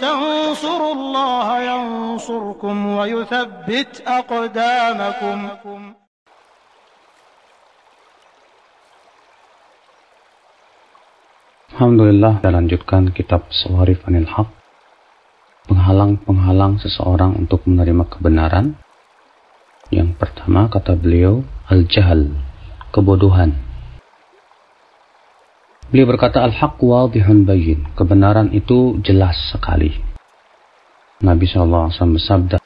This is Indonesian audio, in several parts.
تنصروا الله ينصركم ويثبت أقدامكم. Alhamdulillah, kita lanjutkan kitab Shawarif Anil Haq, penghalang-penghalang seseorang untuk menerima kebenaran. Yang pertama kata beliau, al-jahal, kebodohan. Beliau berkata, al-haq wadihun bayyin, kebenaran itu jelas sekali. Nabi SAW bersabda,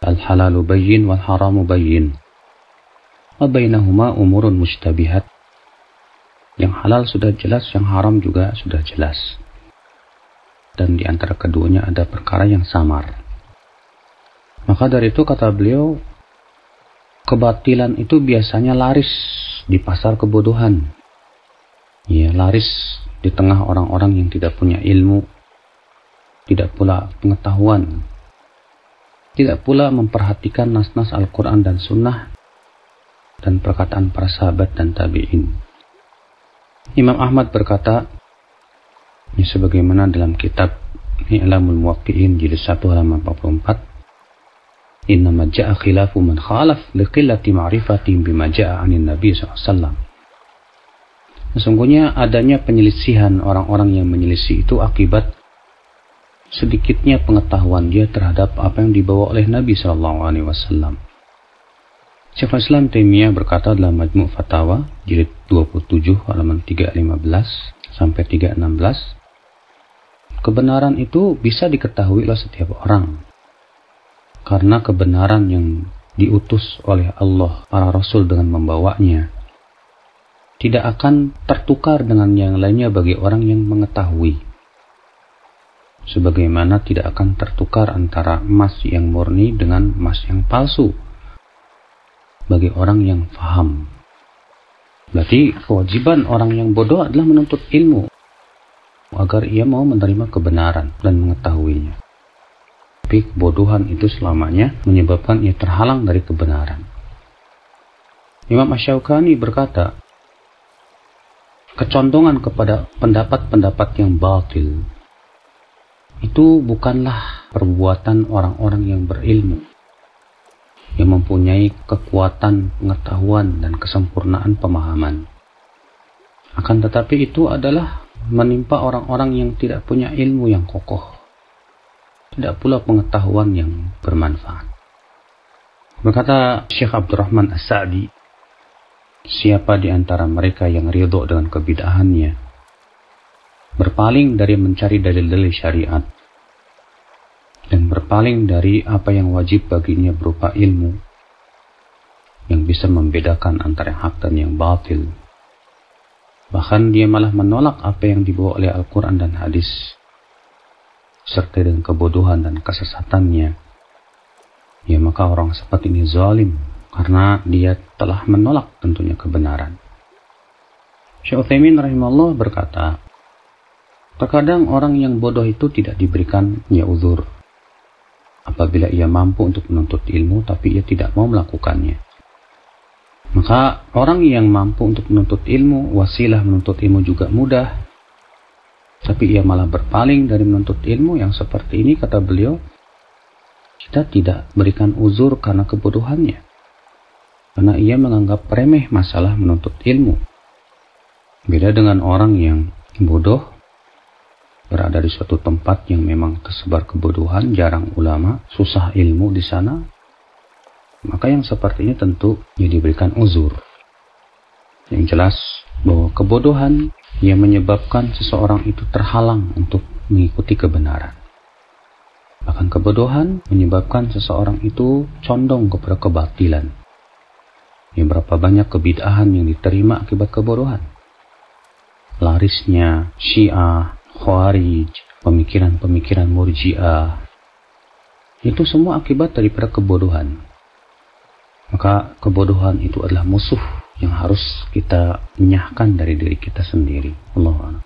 al-halalu bayyin wal haramu bayyin, wa bainahuma umurun mushtabihat. Yang halal sudah jelas, yang haram juga sudah jelas. Dan di antara keduanya ada perkara yang samar. Maka dari itu kata beliau, kebatilan itu biasanya laris di pasar kebodohan. Ya, laris di tengah orang-orang yang tidak punya ilmu, tidak pula pengetahuan, tidak pula memperhatikan nas-nas Al-Quran dan Sunnah, dan perkataan para sahabat dan tabi'in. Imam Ahmad berkata, ini sebagaimana dalam kitab I'lamul Muwaqqi'in jilid 1 halaman 44, innama ja'a khilafu man khalaf liqillati ma'rifatihim bima ja'a 'anil nabi SAW. Sesungguhnya adanya penyelisihan orang-orang yang menyelisih itu akibat sedikitnya pengetahuan dia terhadap apa yang dibawa oleh Nabi SAW. Syekhul Islam Taimiyah berkata dalam Majmu' Fatawa jilid 27 halaman 315 sampai 316, kebenaran itu bisa diketahui oleh setiap orang karena kebenaran yang diutus oleh Allah para rasul dengan membawanya tidak akan tertukar dengan yang lainnya bagi orang yang mengetahui, sebagaimana tidak akan tertukar antara emas yang murni dengan emas yang palsu bagi orang yang faham. Berarti kewajiban orang yang bodoh adalah menuntut ilmu agar ia mau menerima kebenaran dan mengetahuinya. Tapi kebodohan itu selamanya menyebabkan ia terhalang dari kebenaran. Imam Asy-Syaukani berkata, kecondongan kepada pendapat-pendapat yang batil itu bukanlah perbuatan orang-orang yang berilmu, yang mempunyai kekuatan pengetahuan dan kesempurnaan pemahaman. Akan tetapi itu adalah menimpa orang-orang yang tidak punya ilmu yang kokoh, tidak pula pengetahuan yang bermanfaat. Berkata Syekh Abdurrahman As-Sa'di, siapa di antara mereka yang ridho dengan kebid'ahannya, berpaling dari mencari dalil-dalil syariat, dan berpaling dari apa yang wajib baginya berupa ilmu yang bisa membedakan antara yang hak dan yang batil. Bahkan dia malah menolak apa yang dibawa oleh Al-Quran dan hadis, serta dengan kebodohan dan kesesatannya. Ya, maka orang seperti ini zalim karena dia telah menolak tentunya kebenaran. Syekh Utsaimin rahimahullah berkata, terkadang orang yang bodoh itu tidak diberikannya uzur apabila ia mampu untuk menuntut ilmu tapi ia tidak mau melakukannya. Maka orang yang mampu untuk menuntut ilmu, wasilah menuntut ilmu juga mudah, tapi ia malah berpaling dari menuntut ilmu, yang seperti ini kata beliau, kita tidak berikan uzur karena kebodohannya, karena ia menganggap remeh masalah menuntut ilmu. Beda dengan orang yang bodoh, berada di suatu tempat yang memang tersebar kebodohan, jarang ulama, susah ilmu di sana, maka yang seperti ini tentu ia diberikan uzur. Yang jelas bahwa kebodohan yang menyebabkan seseorang itu terhalang untuk mengikuti kebenaran. Bahkan kebodohan menyebabkan seseorang itu condong kepada kebatilan. Yang berapa banyak kebid'ahan yang diterima akibat kebodohan. Larisnya Syiah, Khawarij, pemikiran-pemikiran Murji'ah, itu semua akibat daripada kebodohan. Maka kebodohan itu adalah musuh yang harus kita enyahkan dari diri kita sendiri. Allahu a'lam.